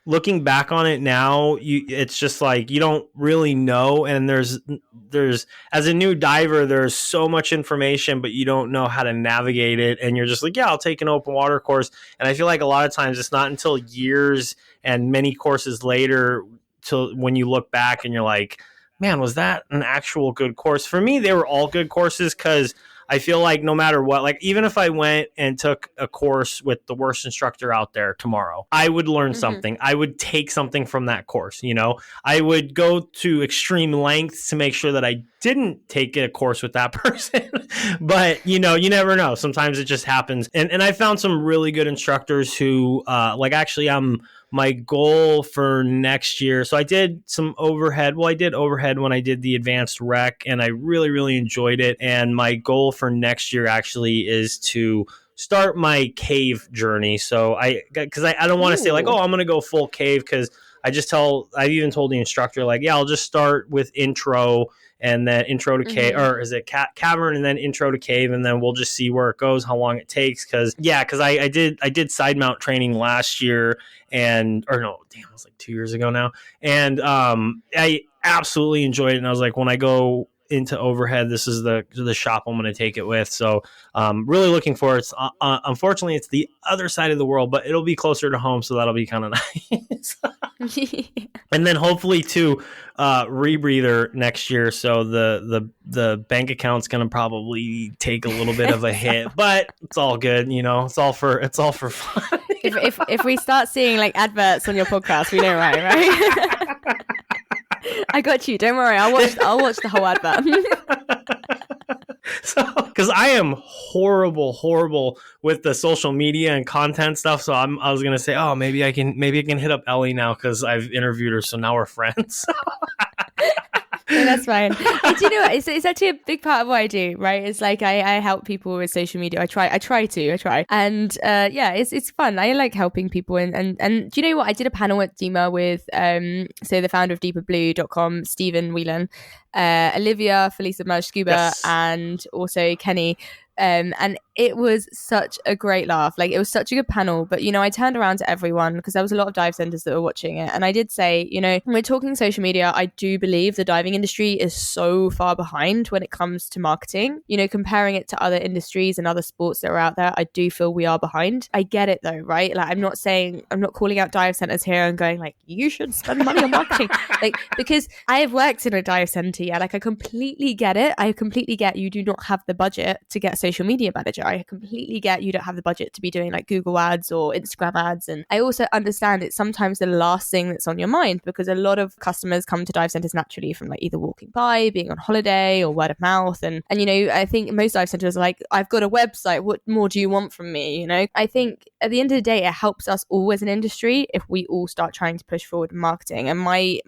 looking back on it now, it's just like you don't really know. And there's as a new diver, there's so much information, but you don't know how to navigate it. And you're just like, yeah, I'll take an open water course. And I feel like a lot of times it's not until years and many courses later till when you look back and you're like, man, was that an actual good course? For me, they were all good courses because I feel like no matter what, like even if I went and took a course with the worst instructor out there tomorrow, I would learn something. I would take something from that course. You know, I would go to extreme lengths to make sure that I didn't take a course with that person. But, you know, you never know. Sometimes it just happens. And I found some really good instructors who my goal for next year. So I did some overhead. Well, I did overhead when I did the advanced rec, and I really, really enjoyed it. And my goal for next year actually is to start my cave journey. So I don't want to say like, oh, I'm going to go full cave, because I even told the instructor like, yeah, I'll just start with intro and then intro to cave, or is it cavern and then intro to cave, and then we'll just see where it goes, how long it takes. Because I did side mount training last year, it was like 2 years ago now, and I absolutely enjoyed it. And I was like, when I go into overhead, this is the shop I'm going to take it with. So really looking forward. It's unfortunately it's the other side of the world, but it'll be closer to home, so that'll be kind of nice. And then hopefully too, rebreather next year. So the bank account's going to probably take a little bit of a hit, but it's all good. You know, it's all for fun.
If we start seeing like adverts on your podcast, we know right? I got you. Don't worry. I'll watch the whole advert.
So, because I am horrible with the social media and content stuff. So I was gonna say, oh, maybe I can hit up Ellie now because I've interviewed her. So now we're friends.
No, that's fine. And do you know what? It's actually a big part of what I do, right? It's like I help people with social media. I try. And it's fun. I like helping people. And do you know what? I did a panel at DEMA with the founder of deeperblue.com, Stephen Whelan, Olivia, Felisa Merge Scuba,
yes,
and also Kenny. And it was such a great laugh. Like, it was such a good panel. But, you know, I turned around to everyone because there was a lot of dive centers that were watching it. And I did say, you know, when we're talking social media, I do believe the diving industry is so far behind when it comes to marketing. You know, comparing it to other industries and other sports that are out there, I do feel we are behind. I get it though, right? Like, I'm not calling out dive centers here and going like, you should spend money on marketing. Like, because I have worked in a dive center. Yeah. Like, I completely get it. I completely get you do not have the budget to get a social media manager. I completely get you don't have the budget to be doing like Google ads or Instagram ads. And I also understand it's sometimes the last thing that's on your mind, because a lot of customers come to dive centers naturally from like either walking by, being on holiday, or word of mouth. And you know, I think most dive centers are like, I've got a website, what more do you want from me? You know, I think at the end of the day, it helps us all as an industry if we all start trying to push forward marketing. And my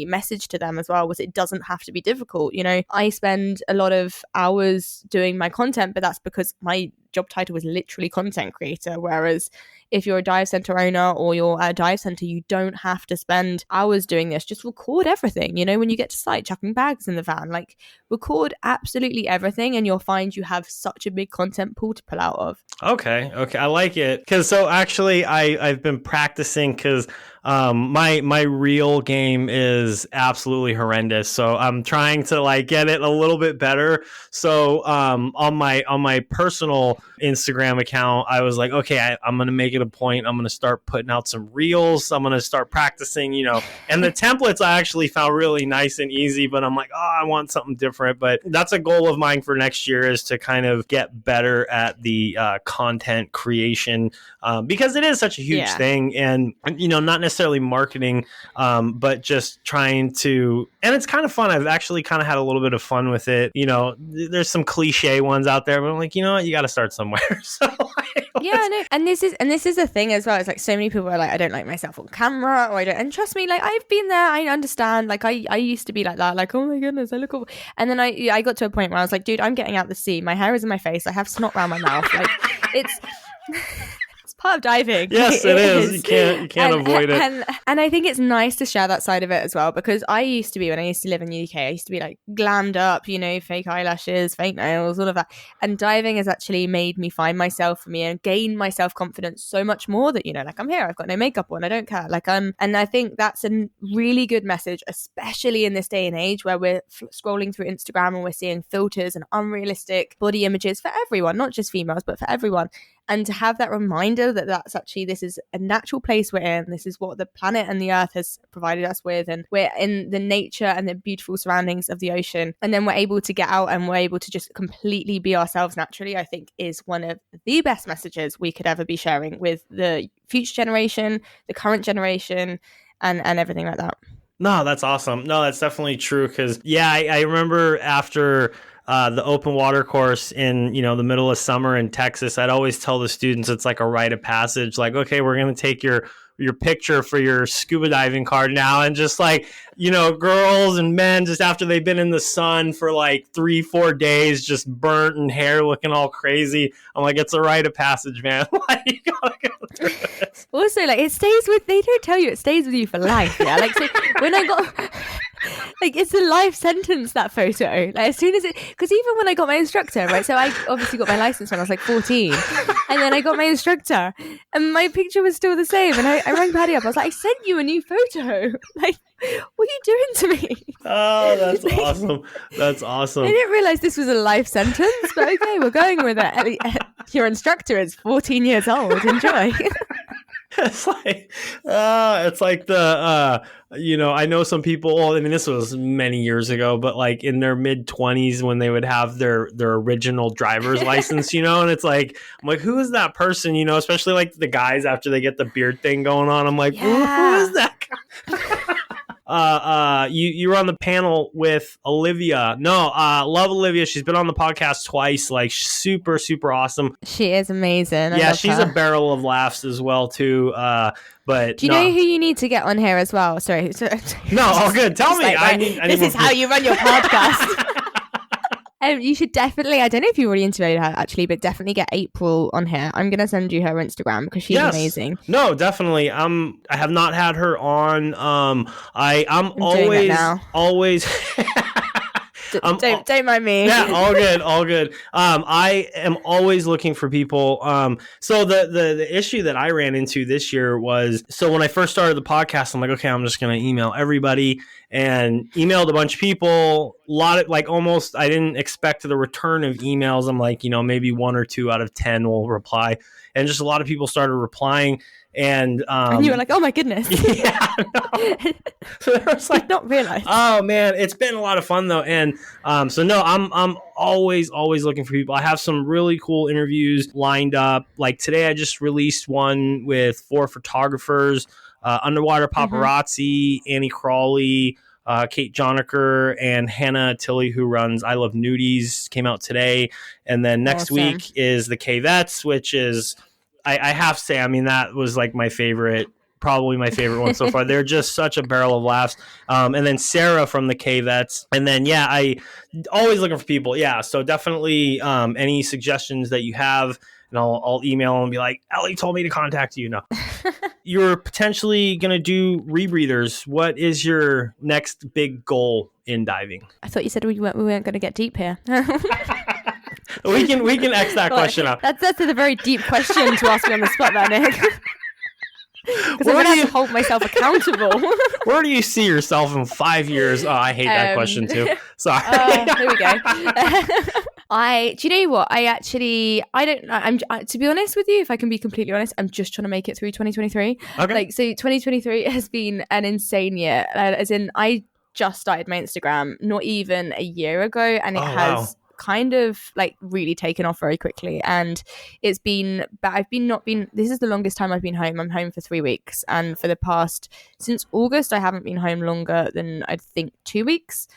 message to them as well was, it doesn't have to be difficult. You know, I spend a lot of hours doing my content, but that's because my job title was literally content creator. Whereas if you're a dive center owner or you're at a dive center, you don't have to spend hours doing this. Just record everything. You know, when you get to site, chucking bags in the van, like, record absolutely everything, and you'll find you have such a big content pool to pull out of.
Okay, I like it. Because so actually I've been practicing, because my reel game is absolutely horrendous. So I'm trying to like get it a little bit better. So on my personal Instagram account, I was like, okay, I'm gonna make it a point. I'm gonna start putting out some reels. I'm gonna start practicing, you know. And the templates I actually found really nice and easy, but I'm like, oh, I want something different. But that's a goal of mine for next year, is to kind of get better at the content creation, because it is such a huge thing. And, you know, not necessarily marketing, but just trying to, and it's kind of fun. I've actually kind of had a little bit of fun with it. You know, there's some cliche ones out there, but I'm like, you know what, you got to start somewhere. So
yeah, no, and this is a thing as well. It's like, so many people are like, I don't like myself on camera, or I don't. And trust me, like, I've been there. I understand. Like, I used to be like that. Like, oh my goodness, I look awful. And then I got to a point where I was like, dude, I'm getting out the sea. My hair is in my face. I have snot around my mouth. Like, it's part of diving.
Yes, it is. You can't avoid it.
And I think it's nice to share that side of it as well, because I used to be, when I used to live in the UK, I used to be like glammed up, you know, fake eyelashes, fake nails, all of that. And diving has actually made me find myself for me and gain my self-confidence so much more that, you know, like I'm here, I've got no makeup on, I don't care. Like and I think that's a really good message, especially in this day and age where we're scrolling through Instagram and we're seeing filters and unrealistic body images for everyone, not just females, but for everyone. And to have that reminder that that's actually, this is a natural place we're in. This is what the planet and the earth has provided us with. And we're in the nature and the beautiful surroundings of the ocean. And then we're able to get out and we're able to just completely be ourselves naturally, I think is one of the best messages we could ever be sharing with the future generation, the current generation, and everything like that.
No, that's awesome. No, that's definitely true. Because, yeah, I remember after the open water course in, you know, the middle of summer in Texas, I'd always tell the students it's like a rite of passage. Like, okay, we're going to take your picture for your scuba diving card now. And just like, you know, girls and men, just after they've been in the sun for like 3-4 days, just burnt and hair looking all crazy. I'm like, it's a rite of passage, man. Like, you gotta go through this.
Also, like, it stays with, they don't tell you it stays with you for life. Yeah. Like, so when I got, like, it's a life sentence, that photo. Like, as soon as it, because even when I got my instructor, right? So I obviously got my license when I was like 14. And then I got my instructor and my picture was still the same. And I rang Paddy up. I was like, I sent you a new photo. Like, what are you doing to me?
Oh, that's awesome. That's awesome.
I didn't realize this was a life sentence, but okay, we're going with it. Your instructor is 14 years old. Enjoy.
It's like the, you know, I know some people, I mean, this was many years ago, but like in their mid-20s when they would have their original driver's license, you know, and it's like, I'm like, who is that person, you know, especially like the guys after they get the beard thing going on. I'm like, who is that guy? You were on the panel with Olivia. No, love Olivia. She's been on the podcast twice. Like, super, super awesome.
She is amazing.
Yeah, she's a barrel of laughs as well too. But
do you know who you need to get on here as well? Sorry.
No, all good. Tell me.
Like, right, this is how you run your podcast. You should definitely, I don't know if you already interviewed her actually, but definitely get April on here. I'm going to send you her Instagram because she's amazing.
No, definitely. I have not had her on. I'm always
Don't mind me.
Yeah, all good. I am always looking for people. So the issue that I ran into this year was, so when I first started the podcast, I'm like, okay, I'm just going to email everybody, and emailed a bunch of people. A lot of, like, almost, I didn't expect the return of emails. I'm like, you know, maybe 1 or 2 out of 10 will reply, and just a lot of people started replying. And
you were like, oh my goodness.
Yeah. No. So there was like,
not realize.
Oh man, it's been a lot of fun though. And so no, I'm always looking for people. I have some really cool interviews lined up. Like today I just released one with 4 photographers, Underwater Paparazzi, Annie Crawley, Kate Jonaker, and Hannah Tilley, who runs I Love Nudies, came out today. And then next week is the K-Vets, which is, I have to say, I mean, that was like probably my favorite one so far. They're just such a barrel of laughs. And then Sarah from the K-Vets. And then, yeah, I always looking for people. Yeah, so definitely any suggestions that you have, and I'll email them and be like, Ellie told me to contact you. No. You're potentially going to do rebreathers. What is your next big goal in diving?
I thought you said we weren't going to get deep here.
We can X that question out.
That's a very deep question to ask me on the spot, there, Nick. Because I'm going to have to hold myself accountable.
Where do you see yourself in 5 years? Oh, I hate that question too. Sorry.
Here we go. Do you know what? I don't know. To be honest with you, if I can be completely honest, I'm just trying to make it through 2023. Okay. Like, so 2023 has been an insane year. As in, I just started my Instagram not even a year ago, and it has kind of like really taken off very quickly, and it's been, but this is the longest time I've been home. I'm home for 3 weeks, and for the past, since August, I haven't been home longer than I think 2 weeks.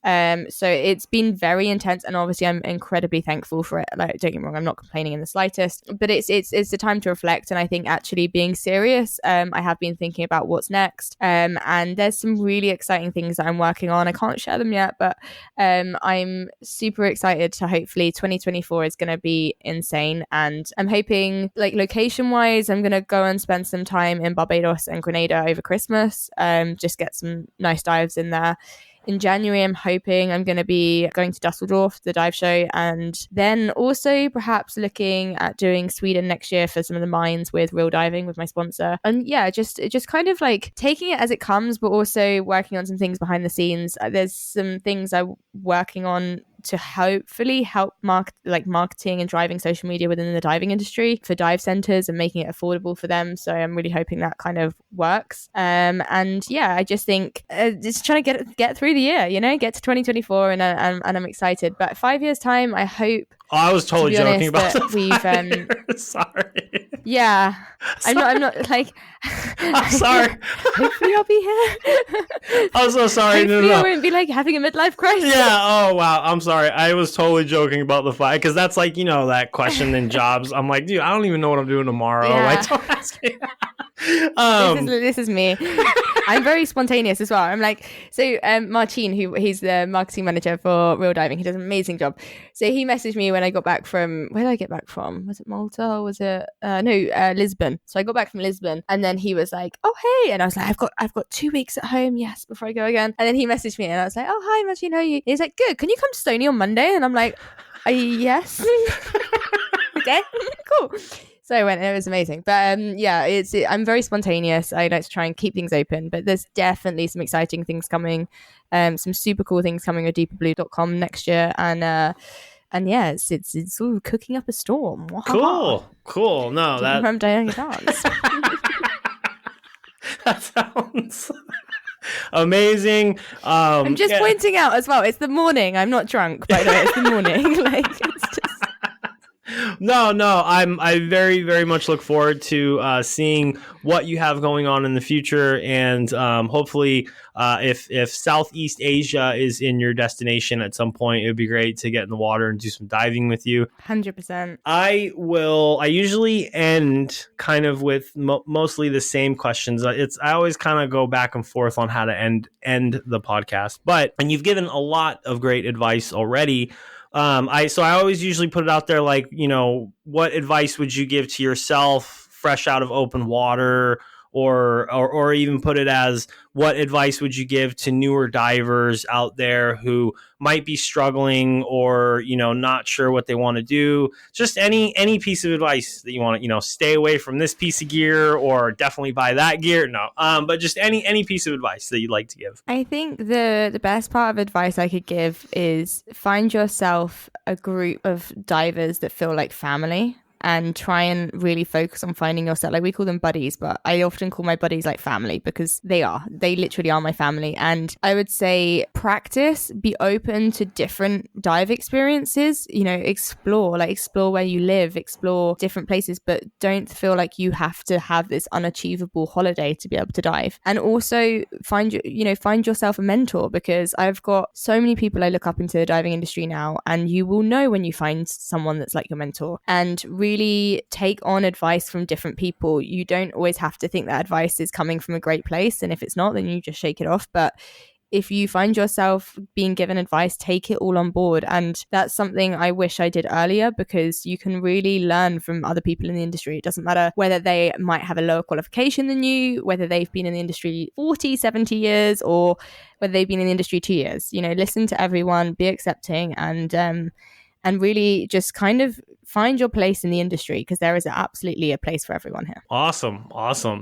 So it's been very intense, and obviously I'm incredibly thankful for it. Like, don't get me wrong, I'm not complaining in the slightest, but it's the time to reflect. And I think actually being serious, I have been thinking about what's next, and there's some really exciting things that I'm working on. I can't share them yet, but I'm super excited to hopefully 2024 is going to be insane. And I'm hoping, like, location wise, I'm going to go and spend some time in Barbados and Grenada over Christmas, just get some nice dives in there. In January, I'm hoping I'm going to be going to Dusseldorf, the dive show, and then also perhaps looking at doing Sweden next year for some of the mines with Real Diving with my sponsor. And yeah, just kind of like taking it as it comes, but also working on some things behind the scenes. There's some things I'm working on to hopefully help marketing and driving social media within the diving industry for dive centers and making it affordable for them. So I'm really hoping that kind of works. And yeah, I just think just trying to get through the year, get to 2024, and I'm excited. But 5 years time, I hope.
Oh, I was totally joking about that.
We've
sorry.
Yeah,
sorry.
I'm not like.
I'm sorry.
Hopefully, I'll be here.
I'm so sorry.
Hopefully, I won't be like having a midlife crisis.
Yeah. Oh wow. I'm sorry. I was totally joking about the fight, because that's like, that question in jobs. I'm like, dude, I don't even know what I'm doing tomorrow.
Yeah.
Like, don't ask me.
This is me. I'm very spontaneous as well. I'm like, so Martin, he's the marketing manager for Real Diving, he does an amazing job. So he messaged me when I got back from, where did I get back from? Was it Malta or was it Lisbon? So I got back from Lisbon, and then he was like, oh hey, and I was like, I've got 2 weeks at home, yes, before I go again. And then he messaged me, and I was like, oh hi Martin, how are you? He's like, good, can you come to Stony on Monday? And I'm like, yes. Okay, cool. So I went, and it was amazing. But yeah, I'm very spontaneous. I like to try and keep things open, but there's definitely some exciting things coming, some super cool things coming with deeperblue.com next year. And yeah, it's sort of cooking up a storm.
Cool. No,
from Diana Dance.
That sounds amazing.
I'm just pointing out as well, it's the morning. I'm not drunk, by the way. It's the morning. Like, it's just...
No, I very, very much look forward to seeing what you have going on in the future, and hopefully, if Southeast Asia is in your destination at some point, it would be great to get in the water and do some diving with you.
100%.
I usually end kind of with mostly the same questions. I always kind of go back and forth on how to end the podcast, and you've given a lot of great advice already. I always usually put it out there, like, what advice would you give to yourself fresh out of open water, or even put it as, what advice would you give to newer divers out there who might be struggling or, not sure what they want to do? Just any piece of advice that you want to, stay away from this piece of gear, or definitely buy that gear. No, but just any piece of advice that you'd like to give.
I think the best part of advice I could give is find yourself a group of divers that feel like family, and try and really focus on finding yourself. Like, we call them buddies, but I often call my buddies like family, because they literally are my family. And I would say practice, be open to different dive experiences, explore where you live, explore different places, but don't feel like you have to have this unachievable holiday to be able to dive. And also find yourself a mentor, because I've got so many people I look up into the diving industry now, and you will know when you find someone that's like your mentor, and really take on advice from different people. You don't always have to think that advice is coming from a great place, and if it's not, then you just shake it off. But if you find yourself being given advice, take it all on board. And that's something I wish I did earlier, because you can really learn from other people in the industry. It doesn't matter whether they might have a lower qualification than you, whether they've been in the industry 40, 70 years, or whether they've been in the industry 2 years. Listen to everyone, be accepting, and really just kind of find your place in the industry, because there is absolutely a place for everyone here.
Awesome.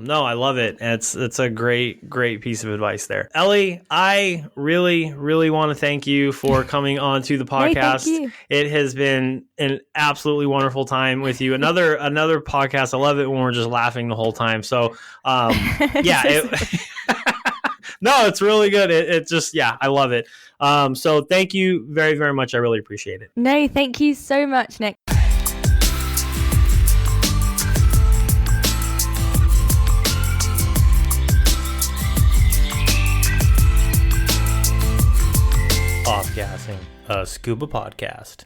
No, I love it. It's a great piece of advice there. Ellie, I really, really want to thank you for coming on to the podcast.
Hey, thank you. It
has been an absolutely wonderful time with you. Another podcast. I love it when we're just laughing the whole time. So, yeah. No, it's really good. It just, yeah, I love it. So thank you very, very much. I really appreciate it.
No, thank you so much, Nick.
Podcasting, a Scuba podcast.